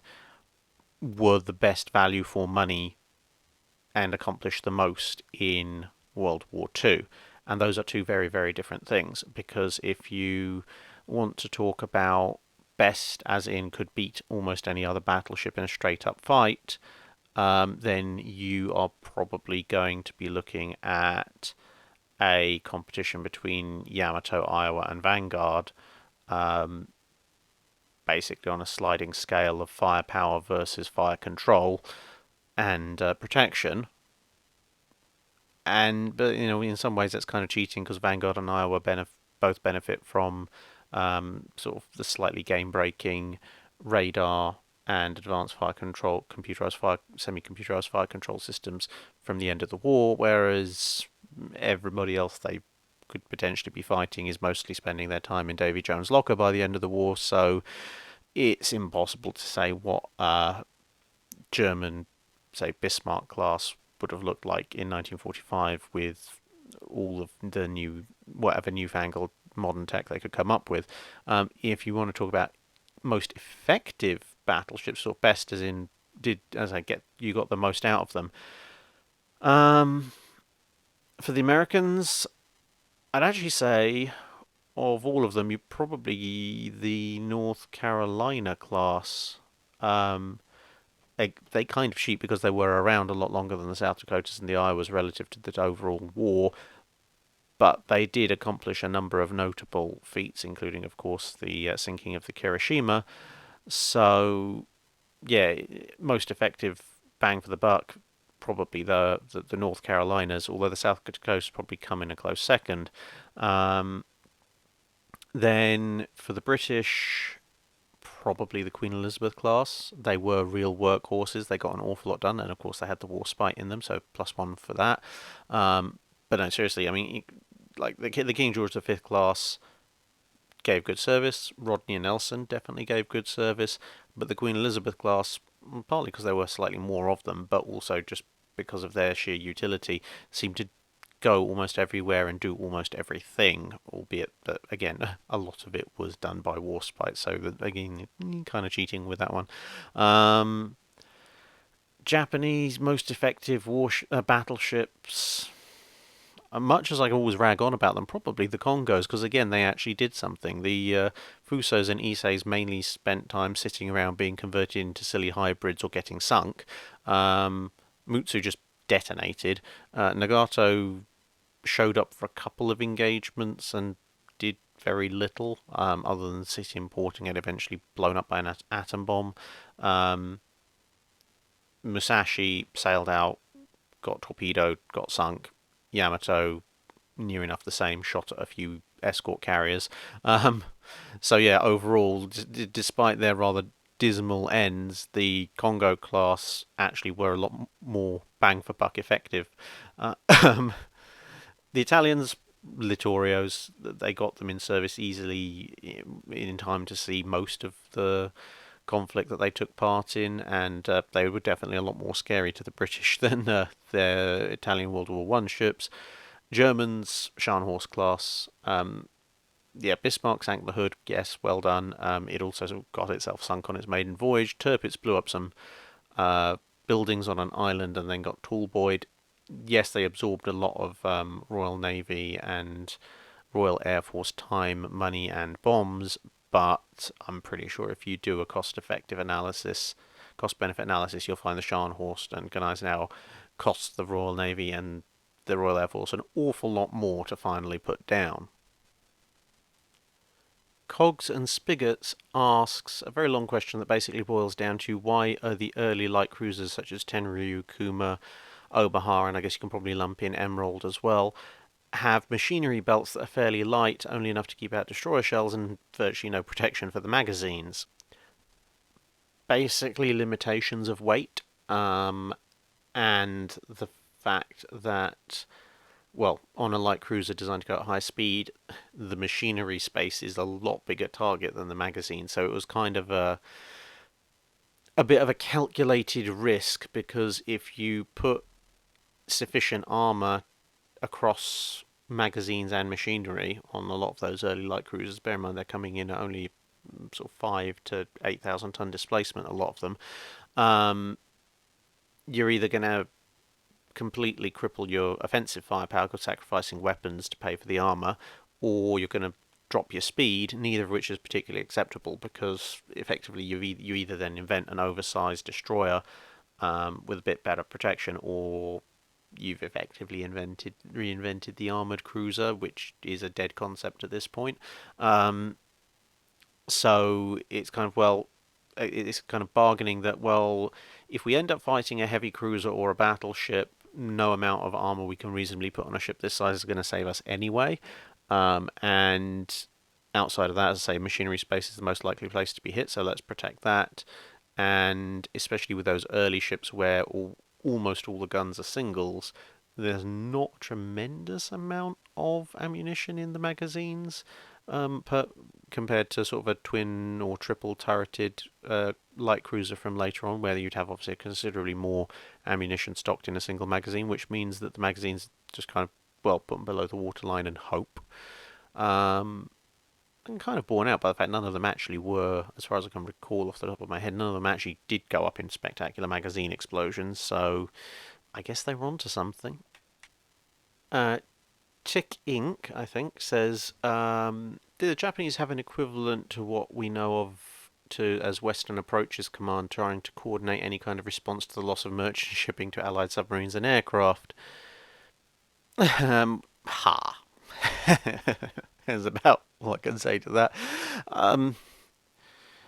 were the best value for money and accomplished the most in World War II. And those are two very, very different things, because if you want to talk about best as in could beat almost any other battleship in a straight up fight, then you are probably going to be looking at a competition between Yamato, Iowa, and Vanguard, basically on a sliding scale of firepower versus fire control and protection. But in some ways that's kind of cheating because Vanguard and Iowa both benefit from sort of the slightly game-breaking radar and advanced fire control, semi-computerized fire control systems from the end of the war, whereas everybody else they could potentially be fighting is mostly spending their time in Davy Jones' locker by the end of the war. So it's impossible to say what German, say, Bismarck class would have looked like in 1945 with all of the whatever newfangled modern tech they could come up with. If you want to talk about most effective battleships, or best as in you got the most out of them. For the Americans, I'd actually say of all of them, you probably the North Carolina class. They kind of cheat because they were around a lot longer than the South Dakotas and the Iowas relative to the overall war, but they did accomplish a number of notable feats, including, of course, the sinking of the Kirishima. So, yeah, most effective bang for the buck, probably the North Carolinas, although the South Dakotas probably come in a close second. Then for the British, probably the Queen Elizabeth class. They were real workhorses. They got an awful lot done, and of course they had the war spite in them, so +1 for that. But no, seriously, I mean, like the King George V class gave good service. Rodney and Nelson definitely gave good service, but the Queen Elizabeth class, partly because there were slightly more of them, but also just because of their sheer utility, seemed to go almost everywhere and do almost everything, albeit that, again, a lot of it was done by warspite, so that, again, kind of cheating with that one. Japanese most effective battleships, much as I always rag on about them, probably the Congos, because again, they actually did something. The Fusos and Iseis mainly spent time sitting around being converted into silly hybrids or getting sunk. Mutsu just detonated. Nagato showed up for a couple of engagements and did very little, other than sitting porting and eventually blown up by an atom bomb. Musashi sailed out, got torpedoed, got sunk. Yamato, near enough the same, shot at a few escort carriers. So yeah, overall, despite their rather dismal ends, the Congo class actually were a lot more bang for buck effective. The Italians, Littorios, they got them in service easily in time to see most of the conflict that they took part in, and they were definitely a lot more scary to the British than their Italian World War One ships. Germans, Scharnhorst class, yeah, Bismarck sank the Hood. Yes, well done. It also got itself sunk on its maiden voyage. Tirpitz blew up some uh, buildings on an island and then got toolboyed. Yes, they absorbed a lot of Royal Navy and Royal Air Force time, money, and bombs, but I'm pretty sure if you do a cost-effective analysis, cost-benefit analysis, you'll find the Scharnhorst and Gneisenau cost the Royal Navy and the Royal Air Force an awful lot more to finally put down. Cogs and Spigots asks a very long question that basically boils down to why are the early light cruisers such as Tenryu, Kuma, Omaha, and I guess you can probably lump in Emerald as well, have machinery belts that are fairly light, only enough to keep out destroyer shells, and virtually no protection for the magazines. Basically, limitations of weight, and the fact that, well, on a light cruiser designed to go at high speed, the machinery space is a lot bigger target than the magazine, so it was kind of a bit of a calculated risk, because if you put sufficient armor across magazines and machinery on a lot of those early light cruisers, bear in mind they're coming in at only sort of 5 to 8,000 ton displacement, a lot of them, you're either going to completely cripple your offensive firepower, sacrificing weapons to pay for the armor, or you're going to drop your speed, neither of which is particularly acceptable, because effectively you either then invent an oversized destroyer with a bit better protection, or you've effectively reinvented the armored cruiser, which is a dead concept at this point. So it's kind of, well, it's kind of bargaining that, well, if we end up fighting a heavy cruiser or a battleship, no amount of armor we can reasonably put on a ship this size is going to save us anyway. And outside of that, as I say, machinery space is the most likely place to be hit, so let's protect that. And especially with those early ships where almost all the guns are singles, there's not a tremendous amount of ammunition in the magazines, compared to sort of a twin or triple turreted light cruiser from later on, where you'd have obviously considerably more ammunition stocked in a single magazine, which means that the magazines just kind of, well, put them below the waterline and hope. And kind of borne out by the fact none of them actually were, as far as I can recall off the top of my head, none of them actually did go up in spectacular magazine explosions, so I guess they were onto something. Tick Inc., I think, says, did the Japanese have an equivalent to what we know of as Western Approaches Command, trying to coordinate any kind of response to the loss of merchant shipping to Allied submarines and aircraft? Ha. Is about all I can say to that.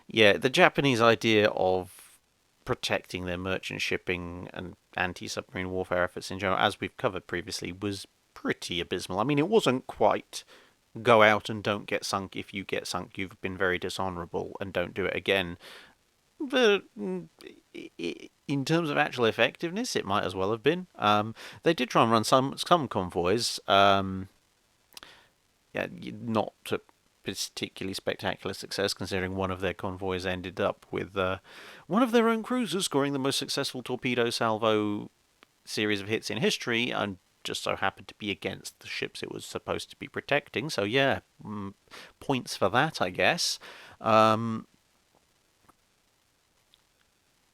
Yeah, the Japanese idea of protecting their merchant shipping and anti-submarine warfare efforts in general, as we've covered previously, was pretty abysmal. I mean, it wasn't quite go out and don't get sunk. If you get sunk, you've been very dishonourable and don't do it again. But in terms of actual effectiveness, it might as well have been. They did try and run some convoys. Yeah, not to particularly spectacular success, considering one of their convoys ended up with one of their own cruisers scoring the most successful torpedo salvo series of hits in history, and just so happened to be against the ships it was supposed to be protecting. So yeah, points for that, I guess. And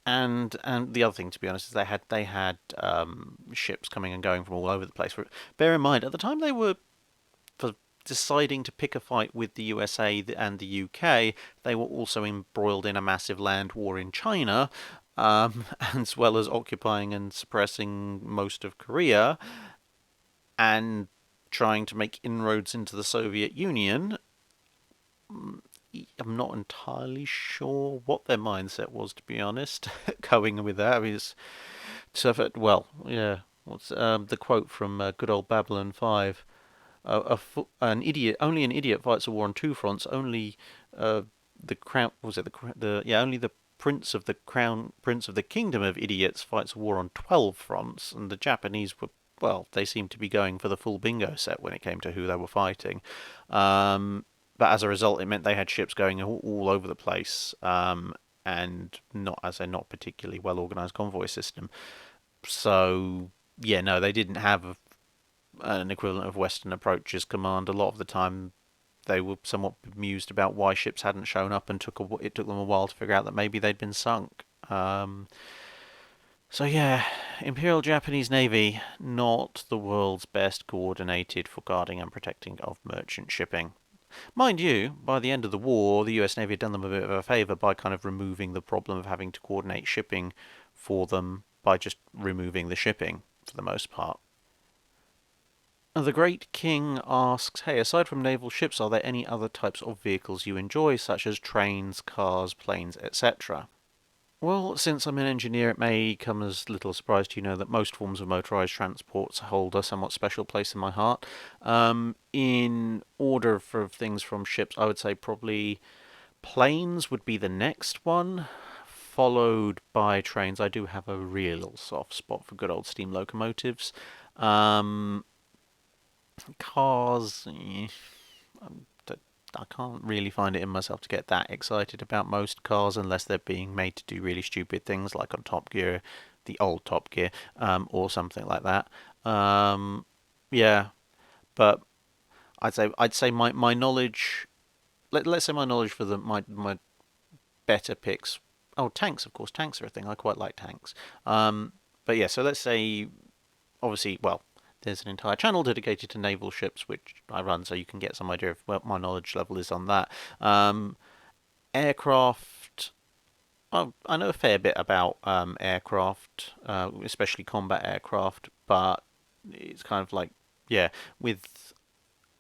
the other thing, to be honest, is they had ships coming and going from all over the place. Bear in mind, at the time they were deciding to pick a fight with the USA and the UK, they were also embroiled in a massive land war in China, as well as occupying and suppressing most of Korea, and trying to make inroads into the Soviet Union. I'm not entirely sure what their mindset was, to be honest, going with that. I mean, well, yeah. What's the quote from good old Babylon 5? An idiot, only an idiot fights a war on two fronts. Only the crown, was it the yeah, only the prince of the kingdom of idiots fights a war on 12 fronts. And the Japanese were, well, they seemed to be going for the full bingo set when it came to who they were fighting. But as a result, it meant they had ships going all over the place, and not particularly well organized convoy system. So yeah, no, they didn't have an equivalent of Western Approaches Command. A lot of the time, they were somewhat bemused about why ships hadn't shown up, and it took them a while to figure out that maybe they'd been sunk. So yeah, Imperial Japanese Navy, not the world's best coordinated for guarding and protecting of merchant shipping. Mind you, by the end of the war, the US Navy had done them a bit of a favour by kind of removing the problem of having to coordinate shipping for them by just removing the shipping for the most part. The Great King asks, hey, aside from naval ships, are there any other types of vehicles you enjoy, such as trains, cars, planes, etc.? Well, since I'm an engineer, it may come as little surprise to you know that most forms of motorised transports hold a somewhat special place in my heart. In order for things from ships, I would say probably planes would be the next one, followed by trains. I do have a real soft spot for good old steam locomotives. Cars, I can't really find it in myself to get that excited about most cars unless they're being made to do really stupid things like on Top Gear, the old Top Gear, or something like that. Yeah, but I'd say my knowledge. Let's say my knowledge for my better picks. Oh, tanks, of course, tanks are a thing. I quite like tanks. But yeah, so let's say obviously, well, there's an entire channel dedicated to naval ships, which I run, so you can get some idea of what my knowledge level is on that. Aircraft, I know a fair bit about aircraft, especially combat aircraft, but it's kind of like, yeah, with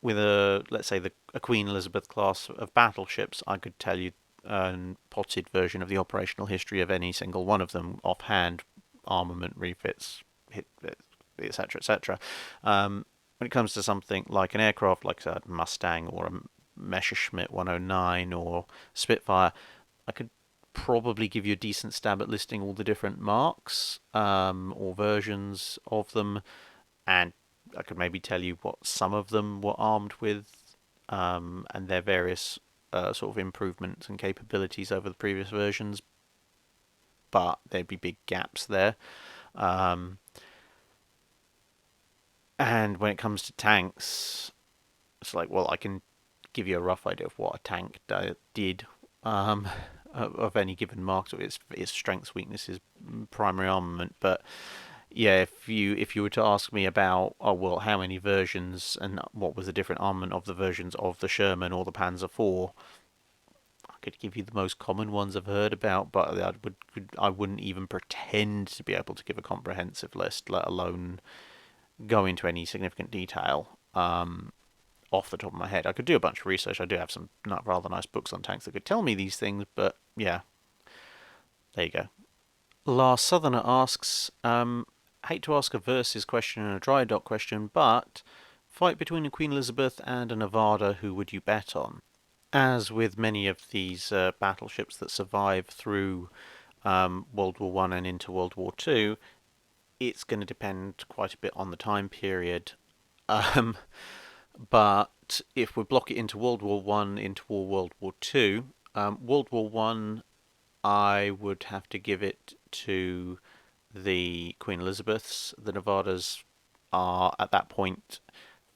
a let's say a Queen Elizabeth class of battleships, I could tell you a potted version of the operational history of any single one of them offhand, armament, refits, etc., etc. When it comes to something like an aircraft, like a Mustang or a Messerschmitt 109 or Spitfire, I could probably give you a decent stab at listing all the different marks or versions of them, and I could maybe tell you what some of them were armed with and their various sort of improvements and capabilities over the previous versions, but there'd be big gaps there. And when it comes to tanks, it's like, well, I can give you a rough idea of what a tank did of any given mark, so its strengths, weaknesses, primary armament. But yeah, if you were to ask me about, oh well, how many versions and what was the different armament of the versions of the Sherman or the Panzer IV, I could give you the most common ones I've heard about, but I wouldn't even pretend to be able to give a comprehensive list, let alone go into any significant detail off the top of my head. I could do a bunch of research. I do have some rather nice books on tanks that could tell me these things, but yeah, there you go. Last Southerner asks, hate to ask a versus question and a Drydock question, but fight between a Queen Elizabeth and a Nevada, who would you bet on? As with many of these battleships that survive through World War One and into World War Two, it's going to depend quite a bit on the time period. But if we block it into World War One, into World War Two, World War One, I would have to give it to the Queen Elizabeths. The Nevadas are at that point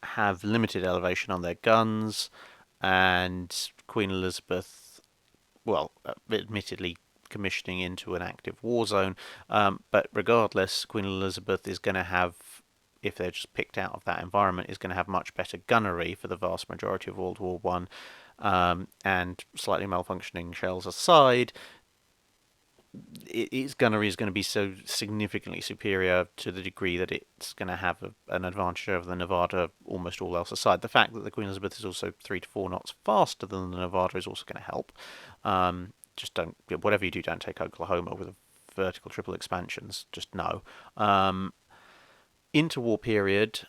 have limited elevation on their guns, and Queen Elizabeth, well, admittedly commissioning into an active war zone, but regardless, Queen Elizabeth is going to have, if they're just picked out of that environment, is going to have much better gunnery for the vast majority of World War One, and slightly malfunctioning shells aside, its gunnery is going to be so significantly superior to the degree that it's going to have an advantage over the Nevada, almost all else aside. The fact that the Queen Elizabeth is also 3 to 4 knots faster than the Nevada is also going to help. Just don't, whatever you do, don't take Oklahoma with vertical triple expansions. Just no. Interwar period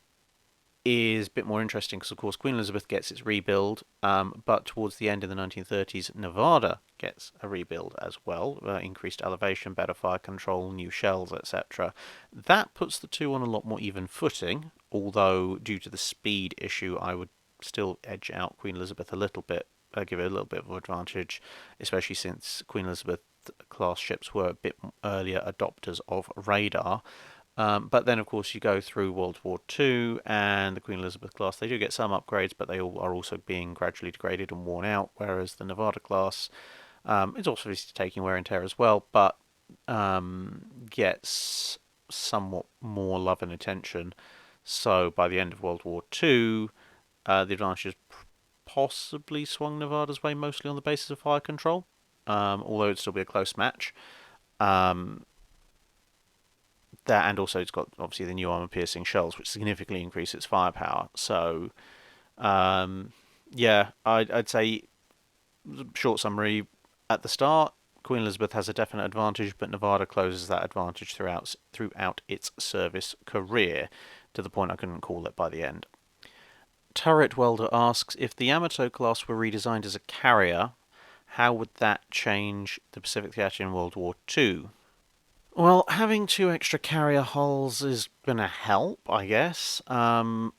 is a bit more interesting because, of course, Queen Elizabeth gets its rebuild, but towards the end of the 1930s, Nevada gets a rebuild as well, increased elevation, better fire control, new shells, etc. That puts the two on a lot more even footing, although due to the speed issue, I would still edge out Queen Elizabeth a little bit, give it a little bit of advantage, especially since Queen Elizabeth class ships were a bit earlier adopters of radar. But then, of course, you go through World War II and the Queen Elizabeth class. They do get some upgrades, but they all are also being gradually degraded and worn out. Whereas the Nevada class is also obviously taking wear and tear as well, but gets somewhat more love and attention. So by the end of World War II, the advantages possibly swung Nevada's way, mostly on the basis of fire control, although it'd still be a close match. Um, that and also it's got obviously the new armor-piercing shells, which significantly increase its firepower. So, um, yeah, I'd say short summary at the start. Queen Elizabeth has a definite advantage, but Nevada closes that advantage throughout its service career, to the point I couldn't call it by the end. Turret Welder asks, if the Yamato class were redesigned as a carrier, how would that change the Pacific Theatre in World War II? Well, having two extra carrier hulls is going to help, I guess. But,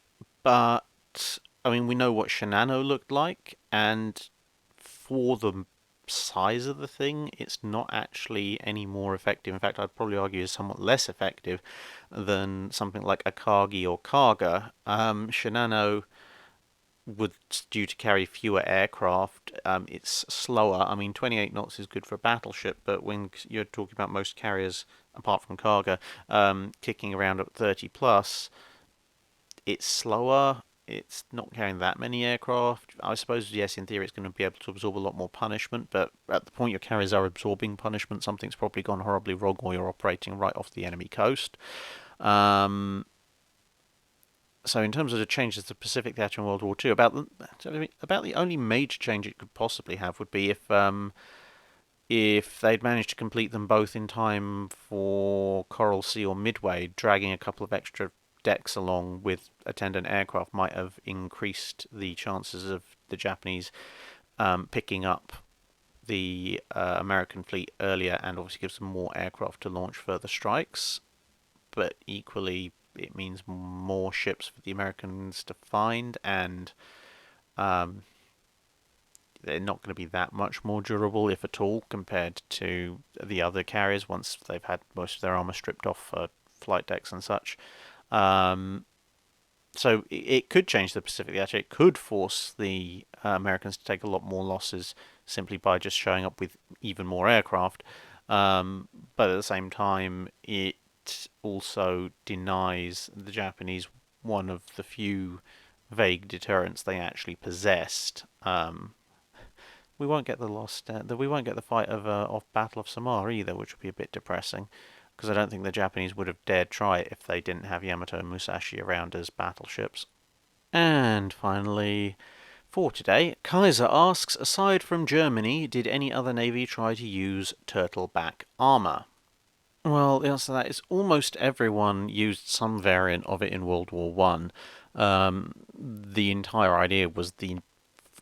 I mean, we know what Shinano looked like, and for the size of the thing, it's not actually any more effective. In fact, I'd probably argue it's somewhat less effective than something like Akagi or Kaga. Shinano would due to carry fewer aircraft. It's slower. I mean, 28 knots is good for a battleship, but when you're talking about most carriers, apart from Kaga, kicking around at 30 plus, it's slower. It's not carrying that many aircraft. I suppose, yes, in theory, it's going to be able to absorb a lot more punishment, but at the point your carriers are absorbing punishment, something's probably gone horribly wrong, or you're operating right off the enemy coast. So in terms of the changes to the Pacific Theatre in World War II, about the only major change it could possibly have would be if they'd managed to complete them both in time for Coral Sea or Midway, dragging a couple of extra decks along with attendant aircraft might have increased the chances of the Japanese picking up the American fleet earlier, and obviously gives them more aircraft to launch further strikes. But equally, it means more ships for the Americans to find, and um, they're not going to be that much more durable, if at all, compared to the other carriers once they've had most of their armor stripped off for flight decks and such. Um, so it could change the Pacific. Actually, it could force the Americans to take a lot more losses simply by just showing up with even more aircraft. But at the same time, it also denies the Japanese one of the few vague deterrents they actually possessed. We won't get we won't get the fight of Battle of Samar either, which would be a bit depressing, because I don't think the Japanese would have dared try it if they didn't have Yamato and Musashi around as battleships. And finally, for today, Kaiser asks, aside from Germany, did any other navy try to use turtleback armour? Well, the answer to that is almost everyone used some variant of it in World War One. The entire idea was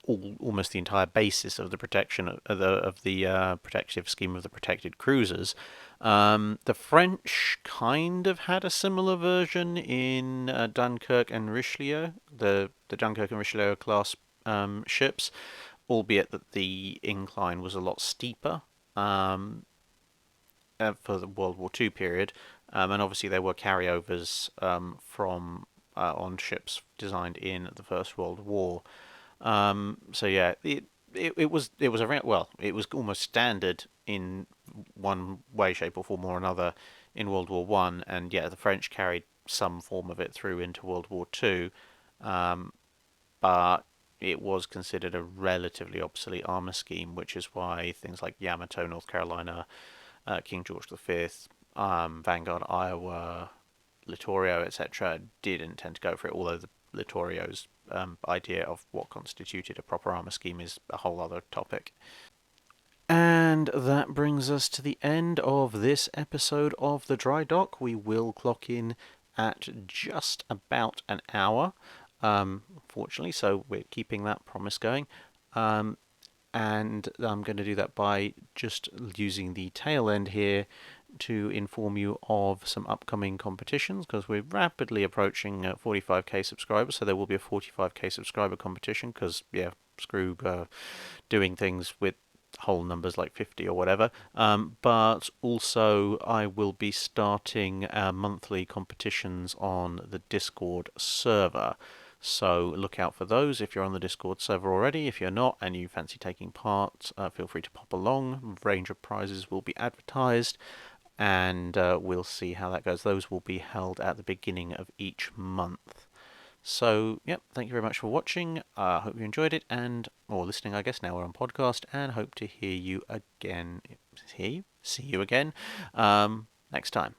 almost the entire basis of the protection of the protective scheme of the protected cruisers. The French kind of had a similar version in Dunkirk and Richelieu, the Dunkirk and Richelieu class ships, albeit that the incline was a lot steeper. For the World War II period, and obviously there were carryovers from on ships designed in the First World War. So yeah, it was around, well, it was almost standard in one way, shape, or form or another in World War One, and yeah, the French carried some form of it through into World War Two, but it was considered a relatively obsolete armor scheme, which is why things like Yamato, North Carolina, King George V, Vanguard, Iowa, Littorio, etc., didn't tend to go for it, although the Littorio's idea of what constituted a proper armour scheme is a whole other topic. And that brings us to the end of this episode of the Drydock. We will clock in at just about an hour, fortunately, so we're keeping that promise going. And I'm going to do that by just using the tail end here to inform you of some upcoming competitions, because we're rapidly approaching 45k subscribers, so there will be a 45k subscriber competition, because yeah, screw doing things with whole numbers like 50 or whatever. But also I will be starting monthly competitions on the Discord server. So look out for those if you're on the Discord server already. If you're not and you fancy taking part, feel free to pop along. A range of prizes will be advertised, and we'll see how that goes. Those will be held at the beginning of each month. So, yep, thank you very much for watching. I hope you enjoyed it, or listening, I guess. Now we're on podcast, and hope to hear you again. See you again next time.